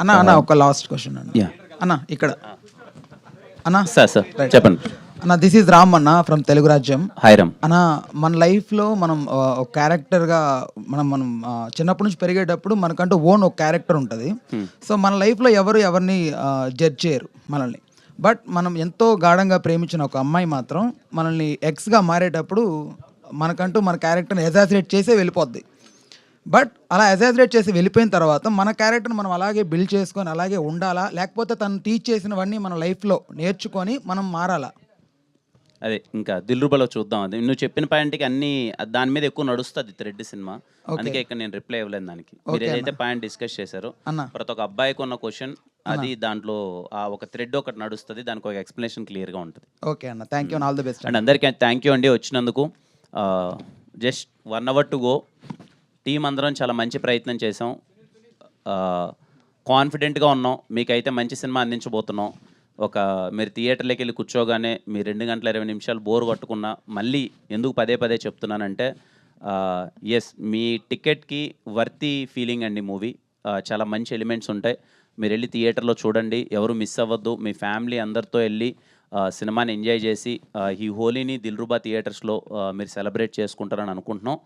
అన్న ఒక last question అన్న. Yeah. అన్న ఇక్కడ అన్న సార్ చెప్పండి. అన్న దిస్ ఈజ్ రామ్ అన్న ఫ్రమ్ తెలుగు రాజ్యం. హాయ్ రామ్. అన్న మన లైఫ్లో మనం ఒక క్యారెక్టర్గా మనం చిన్నప్పటి నుంచి పెరిగేటప్పుడు మనకంటూ ఓన్ ఒక క్యారెక్టర్ ఉంటుంది. సో మన లైఫ్లో ఎవరిని జడ్జ్ చేయరు మనల్ని. బట్ మనం ఎంతో గాఢంగా ప్రేమించిన ఒక అమ్మాయి మాత్రం మనల్ని ఎక్స్గా మారేటప్పుడు మనకంటూ మన క్యారెక్టర్ని ఎజాసిరేట్ చేసే వెళ్ళిపోద్ది. బట్ అలా ఎజాజిరేట్ చేసి వెళ్ళిపోయిన తర్వాత మన క్యారెక్టర్ని మనం అలాగే బిల్డ్ చేసుకొని అలాగే ఉండాలా, లేకపోతే తను టీచ్ చేసినవన్నీ మన లైఫ్లో నేర్చుకొని మనం మారాలా? అదే ఇంకా దిల్రుబాలో చూద్దాం. అది నువ్వు చెప్పిన పాయింట్కి అన్ని దాని మీద ఎక్కువ నడుస్తుంది థ్రెడ్ సినిమా. అందుకే ఇక్కడ నేను రిప్లై ఇవ్వలేదు దానికి. మీరు ఏదైతే పాయింట్ డిస్కస్ చేశారో ప్రతి ఒక్క అబ్బాయికి ఉన్న క్వశ్చన్ అది దాంట్లో ఆ ఒక థ్రెడ్ ఒకటి నడుస్తుంది, దానికి ఒక ఎక్స్ప్లెనేషన్ క్లియర్గా ఉంటుంది. ఓకే అన్న, thank you, all the best. And అందరికీ థ్యాంక్ యూ అండి వచ్చినందుకు. Just 1 hour to go. Team అందరం చాలా మంచి ప్రయత్నం చేసాం, కాన్ఫిడెంట్గా ఉన్నాం, మీకైతే మంచి సినిమా అందించబోతున్నాం. మీరు థియేటర్లోకి వెళ్ళి కూర్చోగానే మీ 2 గంటల 20 నిమిషాలు బోర్ కొట్టుకున్నా, మళ్ళీ ఎందుకు పదే చెప్తున్నానంటే ఎస్ మీ టికెట్కి వర్తీ ఫీలింగ్ అండి మూవీ. చాలా మంచి ఎలిమెంట్స్ ఉంటాయి, మీరు వెళ్ళి థియేటర్లో చూడండి, ఎవరు మిస్ అవ్వద్దు. మీ ఫ్యామిలీ అందరితో వెళ్ళి సినిమాని ఎంజాయ్ చేసి ఈ హోలీని దిల్రుబా థియేటర్స్లో మీరు సెలబ్రేట్ చేసుకుంటారని అనుకుంటున్నాం.